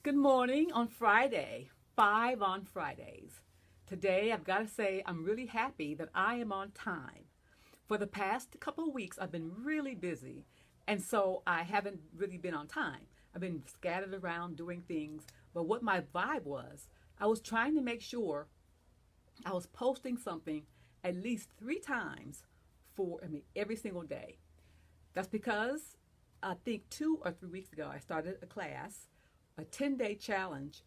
Good morning on Friday, 5 on Fridays. Today, I've got to say, I'm really happy that I am on time. For the past couple of weeks, I've been really busy, and so I haven't really been on time. I've been scattered around doing things, but what my vibe was, I was trying to make sure I was posting something at least 3 times every single day. That's because I think 2 or 3 weeks ago, I started a class, a 10-day challenge,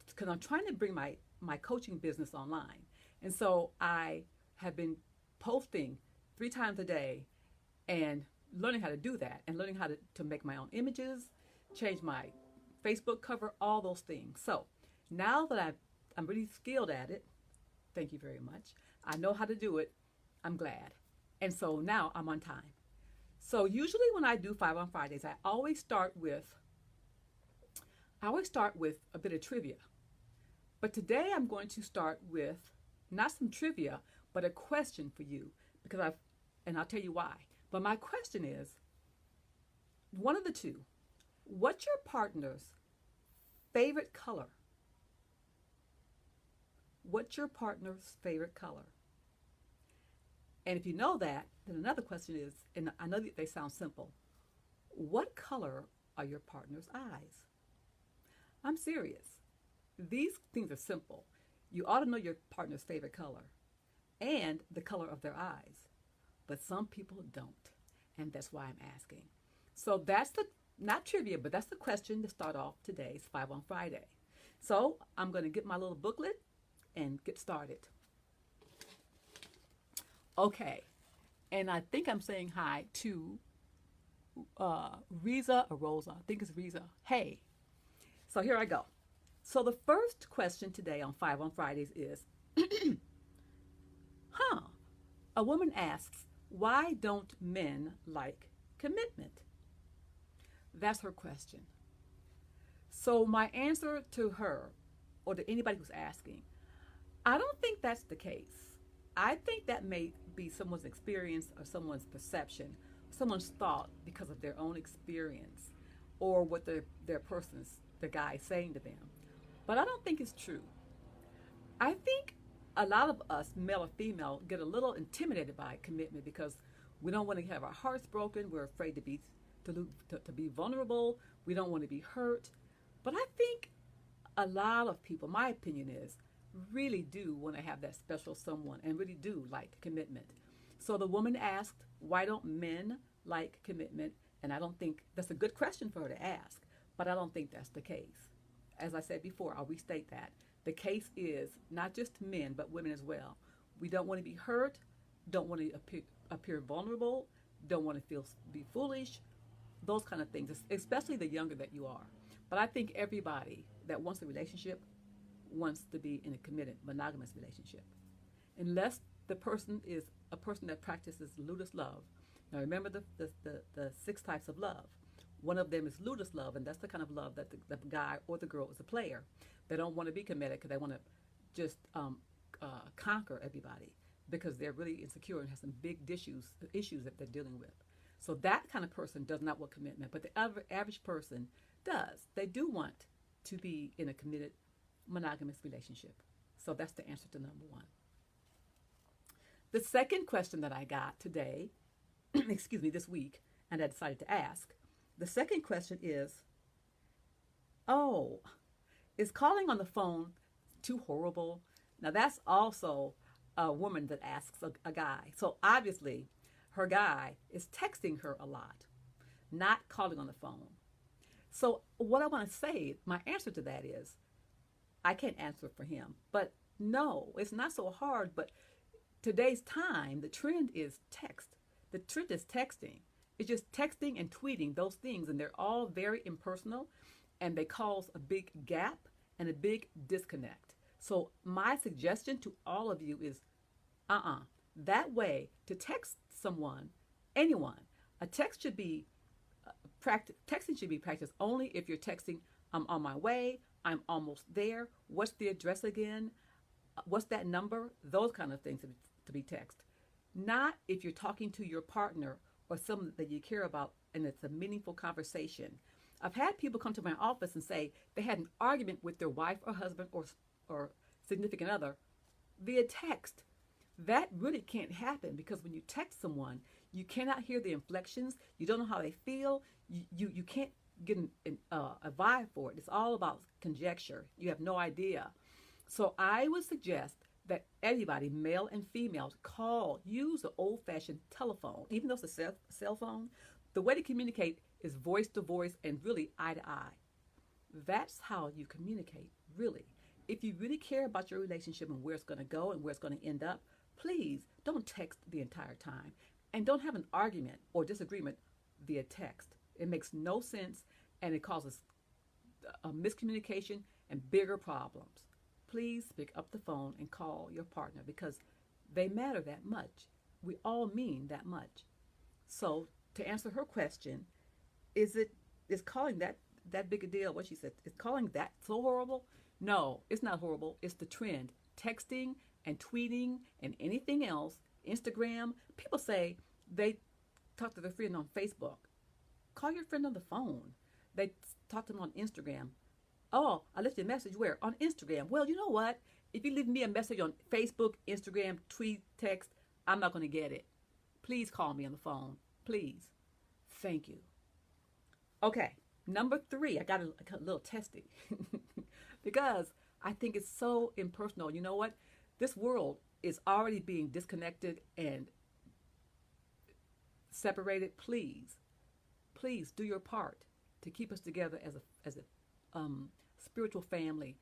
because I'm trying to bring my coaching business online. And so I have been posting 3 times a day and learning how to do that and learning how to make my own images, change my Facebook cover, all those things. So now that I'm really skilled at it, thank you very much. I know how to do it. I'm glad. And so now I'm on time. So usually when I do 5 on Fridays, I always start with a bit of trivia. But today I'm going to start with not some trivia, but a question for you and I'll tell you why. But my question is one of the two. What's your partner's favorite color? What's your partner's favorite color? And if you know that, then another question is, and I know that they sound simple, what color are your partner's eyes? I'm serious. These things are simple. You ought to know your partner's favorite color and the color of their eyes. But some people don't. And that's why I'm asking. So that's not trivia, but that's the question to start off today's 5 on Friday. So I'm going to get my little booklet and get started. Okay. And I think I'm saying hi to Riza or Rosa. I think it's Riza. Hey. So here I go. So the first question today on 5 on Fridays is, huh? A woman asks, why don't men like commitment? That's her question. So my answer to her, or to anybody who's asking, I don't think that's the case. I think that may be someone's experience or someone's perception, someone's thought because of their own experience or what the guy is saying to them. But I don't think it's true. I think a lot of us, male or female, get a little intimidated by commitment because we don't want to have our hearts broken. We're afraid to be vulnerable. We don't want to be hurt. But I think a lot of people, my opinion is, really do want to have that special someone and really do like commitment. So the woman asked, why don't men like commitment? And I don't think that's a good question for her to ask, but I don't think that's the case. As I said before, I'll restate that. The case is not just men, but women as well. We don't want to be hurt, don't want to appear vulnerable, don't want to be foolish, those kind of things, especially the younger that you are. But I think everybody that wants a relationship wants to be in a committed monogamous relationship. Unless the person is a person that practices ludus love. Now remember the 6 types of love. One of them is ludus love, and that's the kind of love that the guy or the girl is a player. They don't want to be committed because they want to just conquer everybody because they're really insecure and have some big issues that they're dealing with. So that kind of person does not want commitment, but the average person does. They do want to be in a committed monogamous relationship. So that's the answer to number one. The second question that I got today, excuse me, this week, and I decided to ask, the second question is, oh, is calling on the phone too horrible? Now that's also a woman that asks a guy. So obviously her guy is texting her a lot, not calling on the phone. So what I want to say, my answer to that is, I can't answer for him, but no, it's not so hard. But today's time, the trend is text. The trend is texting. It's just texting and tweeting, those things, and they're all very impersonal, and they cause a big gap and a big disconnect. So my suggestion to all of you is, that way to text someone, anyone, a text should be texting should be practiced only if you're texting, I'm on my way, I'm almost there, what's the address again, what's that number, those kind of things to be text. Not if you're talking to your partner or someone that you care about and it's a meaningful conversation. I've had people come to my office and say they had an argument with their wife or husband or significant other via text. That really can't happen because when you text someone, you cannot hear the inflections. You don't know how they feel. You can't get a vibe for it. It's all about conjecture. You have no idea. So I would suggest that everybody, male and female, use the old fashioned telephone, even though it's a cell phone. The way to communicate is voice to voice and really eye to eye. That's how you communicate, really. If you really care about your relationship and where it's going to go and where it's going to end up, please don't text the entire time. And don't have an argument or disagreement via text. It makes no sense and it causes a miscommunication and bigger problems. Please pick up the phone and call your partner because they matter that much. We all mean that much. So to answer her question, is calling that big a deal? What she said, is calling that so horrible? No, it's not horrible. It's the trend. Texting and tweeting and anything else, Instagram. People say they talk to their friend on Facebook. Call your friend on the phone. They talk to them on Instagram. Oh, I left you a message where? On Instagram. Well, you know what? If you leave me a message on Facebook, Instagram, tweet, text, I'm not going to get it. Please call me on the phone. Please. Thank you. Okay, number 3. I got a little testy because I think it's so impersonal. You know what? This world is already being disconnected and separated. Please do your part to keep us together as a spiritual family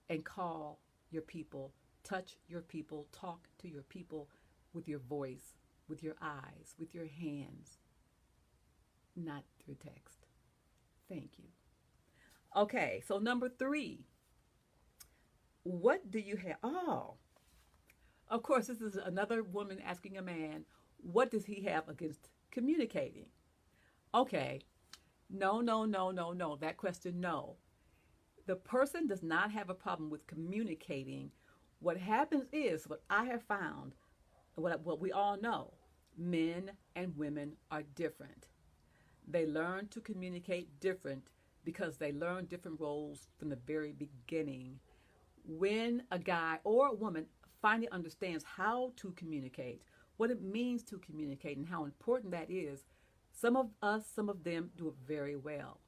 and call your people, touch your people, talk to your people with your voice, with your eyes, with your hands, not through text. Thank you. Okay, so number 3. What do you have? Oh, of course, this is another woman asking a man, what does he have against communicating? Okay, no. That question, no. The person does not have a problem with communicating. What happens is, what I have found, what we all know, men and women are different. They learn to communicate different because they learn different roles from the very beginning. When a guy or a woman finally understands how to communicate, what it means to communicate, and how important that is, some of them do it very well.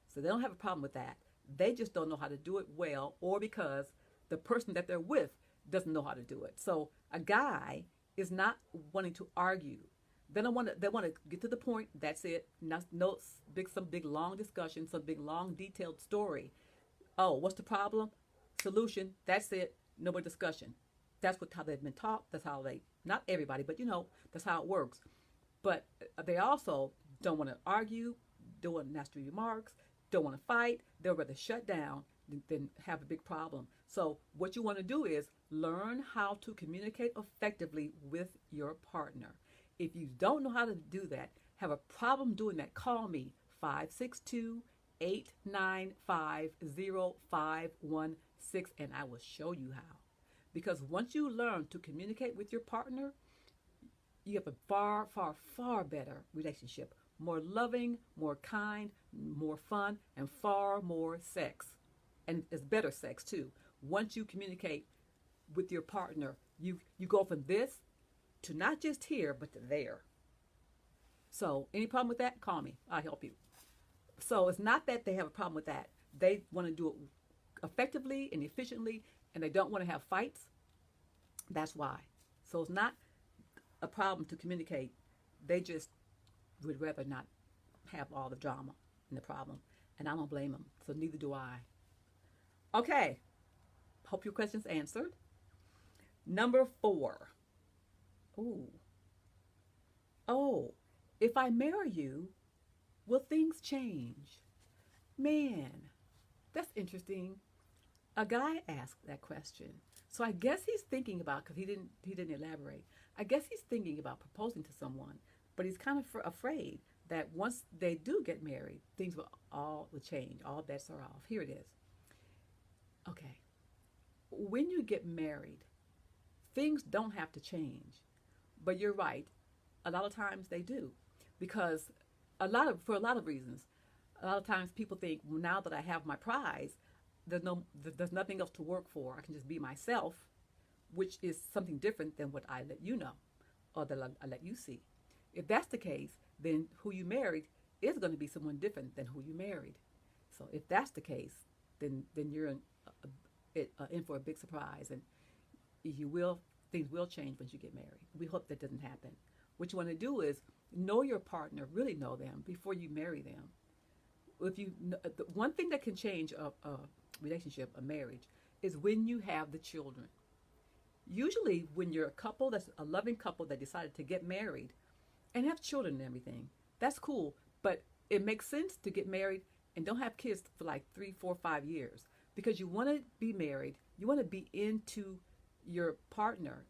So they don't have a problem with that. They just don't know how to do it well, or because the person that they're with doesn't know how to do it. So a guy is not wanting to argue. They want to get to the point. That's it. Some big long discussion, some big long detailed story. Oh, what's the problem? Solution. That's it. No more discussion. That's how they've been taught. That's how not everybody, but that's how it works. But they also don't want to argue, don't want nasty remarks, don't want to fight. They'll rather shut down than have a big problem. So what you want to do is learn how to communicate effectively with your partner. If you don't know how to do that, have a problem doing that, call me 562-895-0516 and I will show you how. Because once you learn to communicate with your partner, you have a far, far, far better relationship. More loving, more kind, more fun, and far more sex. And it's better sex too. Once you communicate with your partner, you go from this to not just here, but to there. So any problem with that, call me. I'll help you. So it's not that they have a problem with that. They want to do it effectively and efficiently, and they don't want to have fights. That's why. So it's not a problem to communicate. They just would rather not have all the drama and the problem. And I don't blame them. So neither do I. Okay. Hope your question's answered. Number 4. Oh, if I marry you, will things change? Man, that's interesting. A guy asked that question. So I guess he's thinking about, because he didn't elaborate. I guess he's thinking about proposing to someone, but he's kind of afraid that once they do get married, things will change. All bets are off. Here it is. Okay. When you get married, things don't have to change. But you're right. A lot of times they do, because for a lot of reasons. A lot of times people think, well, now that I have my prize, there's nothing else to work for. I can just be myself, which is something different than what I let you know or that I let you see. If that's the case, then who you married is going to be someone different than who you married. So if that's the case, then you're in for a big surprise, and you will things will change once you get married. We hope that doesn't happen. What you want to do is know your partner, really know them before you marry them. If you the one thing that can change a relationship, a marriage, is when you have the children. Usually, when you're a couple that's a loving couple that decided to get married and have children and everything, that's cool. But it makes sense to get married and don't have kids for like 3, 4, 5 years because you want to be married. You want to be into your partner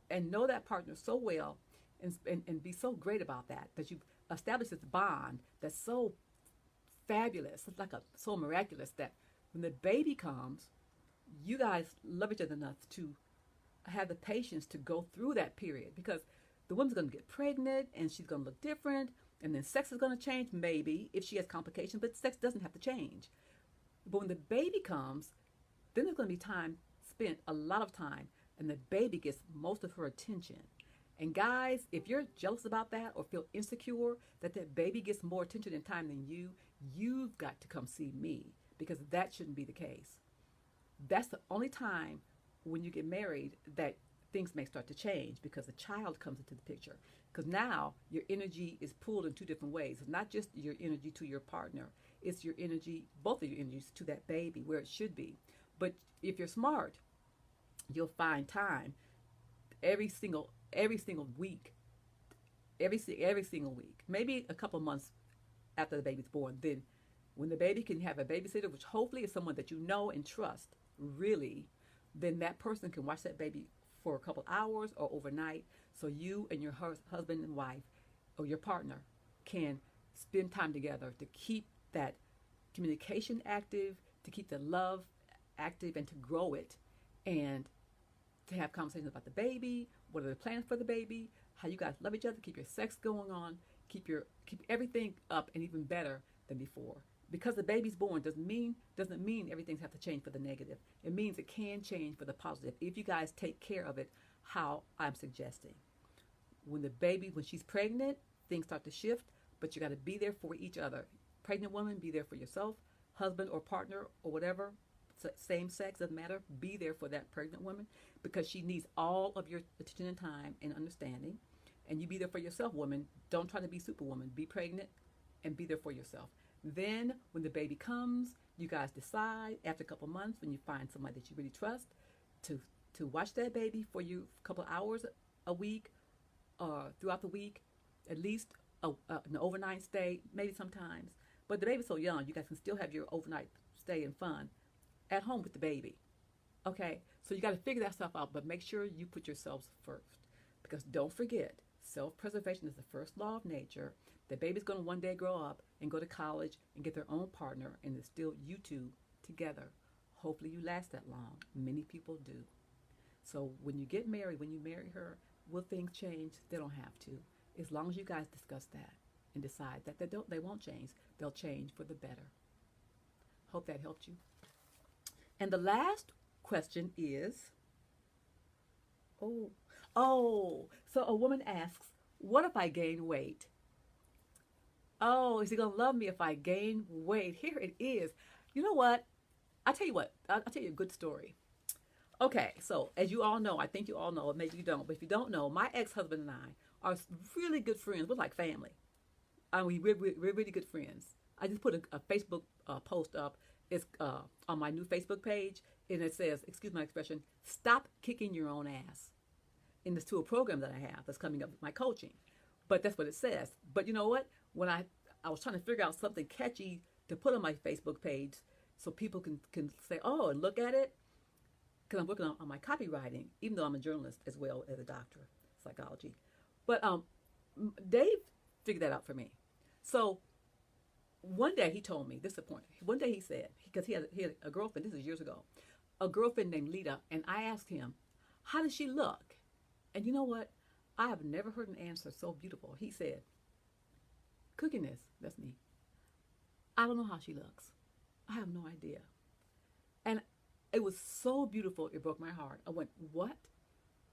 and know that partner so well and be so great about that that you've established this bond that's so fabulous. It's like so miraculous that when the baby comes, you guys love each other enough to have the patience to go through that period because the woman's going to get pregnant and she's going to look different and then sex is going to change maybe if she has complications, but sex doesn't have to change. But when the baby comes, then there's going to be time spent, a lot of time, and the baby gets most of her attention. And guys, if you're jealous about that or feel insecure that that baby gets more attention and time than you, you've got to come see me because that shouldn't be the case. That's the only time when you get married that things may start to change because a child comes into the picture. Because now your energy is pulled in two different ways. It's not just your energy to your partner, it's your energy, both of your energies to that baby where it should be. But if you're smart, you'll find time every single week, every single week, maybe a couple months after the baby's born. Then, when the baby can have a babysitter, which hopefully is someone that you know and trust, really, then that person can watch that baby for a couple hours or overnight. So you and your husband and wife or your partner can spend time together to keep that communication active, to keep the love active, and to grow it, and to have conversations about the baby, what are the plans for the baby, how you guys love each other, keep your sex going on, keep everything up and even better than before. Because the baby's born doesn't mean everything's have to change for the negative. It means it can change for the positive if you guys take care of it how I'm suggesting. When she's pregnant, things start to shift, but you got to be there for each other. Pregnant woman, be there for yourself, husband or partner or whatever, same sex, doesn't matter. Be there for that pregnant woman because she needs all of your attention and time and understanding. And you be there for yourself, woman. Don't try to be superwoman. Be pregnant and be there for yourself. Then, when the baby comes, you guys decide after a couple months when you find somebody that you really trust to watch that baby for you a couple hours a week or throughout the week, at least an overnight stay, maybe sometimes. But the baby's so young, you guys can still have your overnight stay and fun at home with the baby. Okay? So you got to figure that stuff out, but make sure you put yourselves first. Because don't forget, self-preservation is the first law of nature. The baby's going to one day grow up and go to college and get their own partner, and it's still you two together. Hopefully you last that long. Many people do. So when you get married, when you marry her, will things change? They don't have to. As long as you guys discuss that and decide that they won't change. They'll change for the better. Hope that helped you. And the last question is, so a woman asks, what if I gain weight? Oh, is he going to love me if I gain weight? Here it is. You know what? I'll tell you what. I'll tell you a good story. Okay, so as you all know, I think you all know, maybe you don't, but if you don't know, my ex-husband and I are really good friends. We're like family. We're really good friends. I just put a Facebook post up. It's on my new Facebook page, and it says, excuse my expression, stop kicking your own ass. And it's to a program that I have that's coming up with my coaching. But that's what it says. But you know what? When I was trying to figure out something catchy to put on my Facebook page so people can say, oh, and look at it, because I'm working on my copywriting, even though I'm a journalist as well as a doctor of psychology. But Dave figured that out for me. So one day he told me, this is the point. One day he said, because he had a girlfriend, this is years ago, a girlfriend named Lita, and I asked him, how does she look? And you know what? I have never heard an answer so beautiful. He said, cookiness, that's me. I don't know how she looks. I have no idea. And it was so beautiful, it broke my heart. I went, what?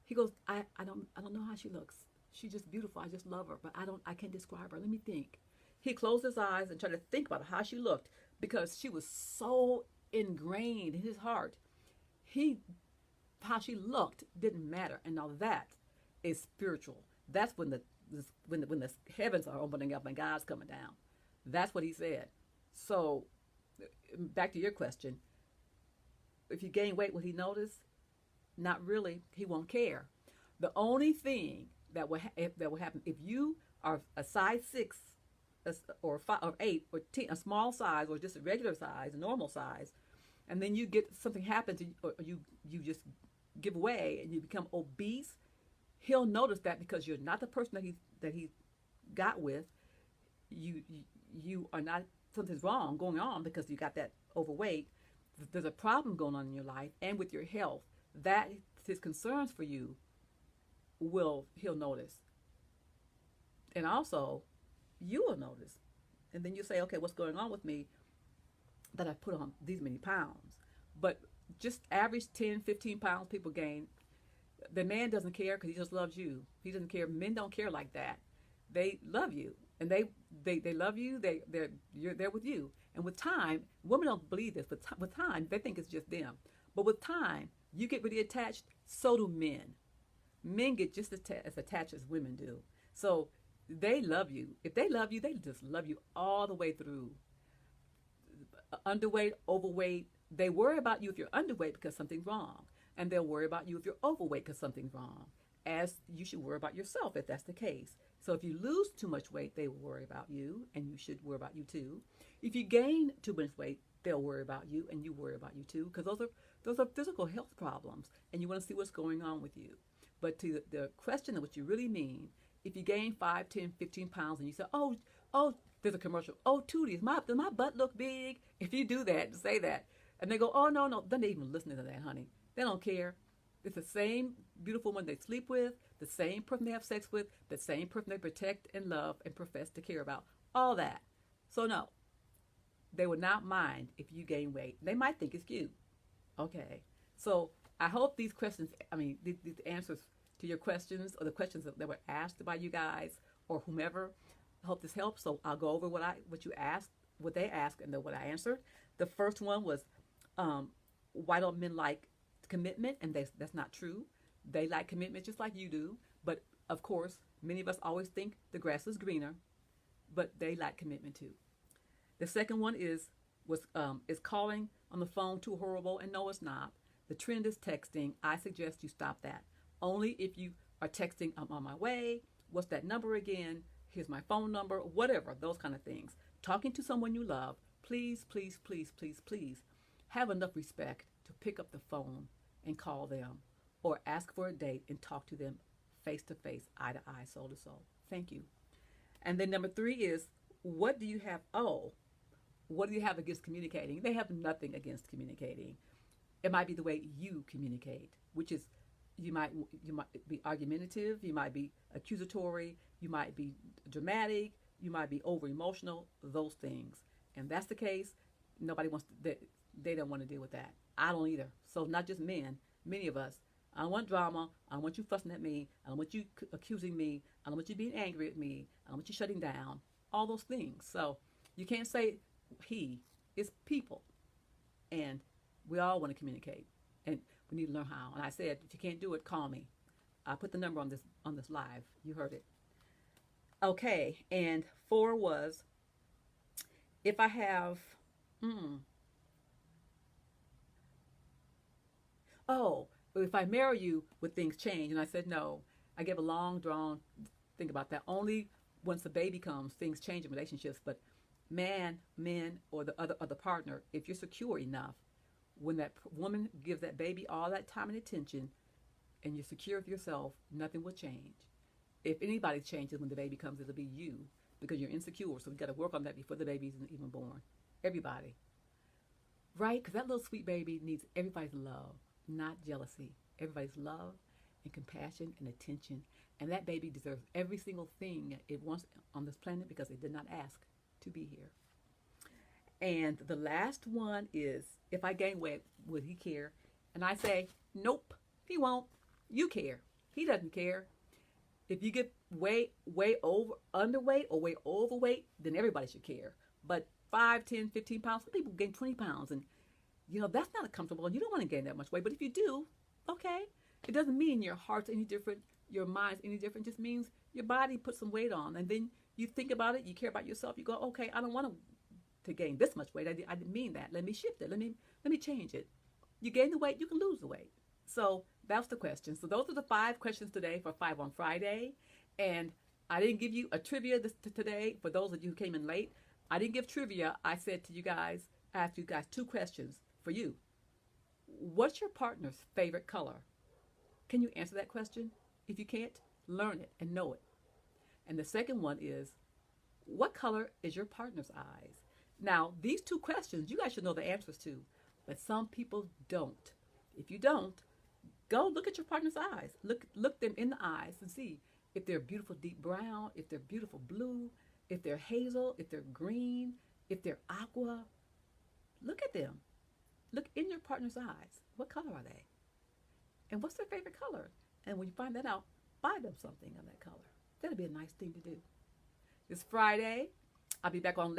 He goes, I don't know how she looks. She's just beautiful. I just love her, but I can't describe her. Let me think. He closed his eyes and tried to think about how she looked because she was so ingrained in his heart. He How she looked didn't matter. And now that is spiritual. That's when the heavens are opening up and God's coming down. That's what he said. So back to your question, if you gain weight, will he notice? Not really. He won't care. The only thing that will happen if you are a size 6 or 5 or 8 or 10, a small size or just a regular size, a normal size, and then you get something happens or you just give away and you become obese, he'll notice that because you're not the person that he got with. You are not, something's wrong going on because you got that overweight. There's a problem going on in your life and with your health that his concerns for you he'll notice. And also you will notice. And then you say, okay, what's going on with me that I've put on these many pounds? But just average 10, 15 pounds people gain. The man doesn't care because he just loves you. He doesn't care. Men don't care like that. They love you. And they love you. You're there with you. And with time, women don't believe this, but with time, they think it's just them. But with time, you get really attached, so do men. Men get just as attached as women do. So they love you. If they love you, they just love you all the way through. Underweight, overweight, they worry about you if you're underweight because something's wrong. And they'll worry about you if you're overweight because something's wrong. As you should worry about yourself if that's the case. So if you lose too much weight, they will worry about you, and you should worry about you too. If you gain too much weight, they'll worry about you, and you worry about you too, because those are physical health problems, and you want to see what's going on with you. But to the question of what you really mean, if you gain 5, 10, 15 pounds, and you say, oh, there's a commercial, oh, Tootie, does my butt look big? If you do that, say that, and they go, oh, no, then they even listening to that, honey. They don't care. It's the same beautiful one they sleep with, the same person they have sex with, the same person they protect and love and profess to care about. All that. So no, they would not mind if you gain weight. They might think it's cute. Okay. So I hope these questions, these answers to your questions or the questions that were asked by you guys or whomever, I hope this helps. So I'll go over what you asked, what they asked, and then what I answered. The first one was, why don't men like commitment? And that's not true. They like commitment just like you do. But of course, many of us always think the grass is greener, but they like commitment too. The second one is calling on the phone too horrible? And no, it's not. The trend is texting. I suggest you stop that. Only if you are texting, I'm on my way. What's that number again? Here's my phone number, whatever, those kind of things. Talking to someone you love, please, please, please, please, please have enough respect to pick up the phone and call them or ask for a date and talk to them face to face, eye to eye, soul to soul. Thank you. And then number 3 is, what do you have? What do you have against communicating? They have nothing against communicating. It might be the way you communicate, which is you might be argumentative, you might be accusatory, you might be dramatic, you might be over emotional, those things. And that's the case, nobody wants to, they don't want to deal with that. I don't either. So not just men, many of us. I don't want drama. I don't want you fussing at me. I don't want you accusing me. I don't want you being angry at me. I don't want you shutting down. All those things. So you can't say he. It's people. And we all want to communicate. And we need to learn how. And I said, if you can't do it, call me. I put the number on this live. You heard it. Okay. And 4 was, if I have, if I marry you, would things change? And I said, no. I gave a long, drawn think about that. Only once the baby comes, things change in relationships. But men, or the other partner, if you're secure enough, when that woman gives that baby all that time and attention, and you're secure of yourself, nothing will change. If anybody changes when the baby comes, it'll be you, because you're insecure. So we got to work on that before the baby's even born. Everybody. Right? Because that little sweet baby needs everybody's love, not jealousy. Everybody's love and compassion and attention. And that baby deserves every single thing it wants on this planet because it did not ask to be here. And the last one is, if I gain weight, would he care? And I say, nope, he won't. You care. He doesn't care. If you get way over underweight or way overweight, then everybody should care. But 5, 10, 15 pounds, some people gain 20 pounds, and that's not comfortable, and you don't want to gain that much weight. But if you do, okay. It doesn't mean your heart's any different, your mind's any different. It just means your body put some weight on, and then you think about it, you care about yourself, you go, okay, I don't want to gain this much weight. I didn't mean that. Let me shift it. Let me change it. You gain the weight, you can lose the weight. So that's the question. So those are the 5 questions today for 5 on Friday. And I didn't give you a trivia today for those of you who came in late. I didn't give trivia. I said to you guys, I asked you guys 2 questions for you. What's your partner's favorite color? Can you answer that question? If you can't, learn it and know it. And the second one is, what color is your partner's eyes? Now, these 2 questions, you guys should know the answers to, but some people don't. If you don't, go look at your partner's eyes. Look them in the eyes and see if they're beautiful deep brown, if they're beautiful blue, if they're hazel, if they're green, if they're aqua. Look at them. Look in your partner's eyes. What color are they? And what's their favorite color? And when you find that out, buy them something of that color. That'd be a nice thing to do. It's Friday. I'll be back on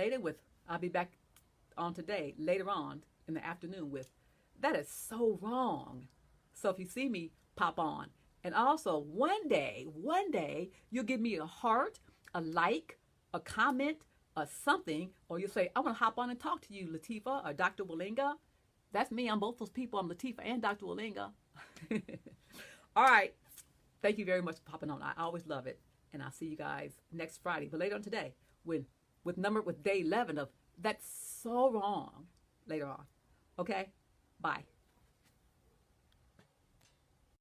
today, later on in the afternoon with, that is so wrong. So if you see me, pop on. And also, one day, you'll give me a heart, a like, a comment, or something, or you'll say, I want to hop on and talk to you, Latifa or Dr. Walinga. That's me. I'm both those people. I'm Latifa and Dr. Walinga. All right. Thank you very much for popping on. I always love it. And I'll see you guys next Friday, but later on today with day 11 of That's So Wrong later on. Okay? Bye.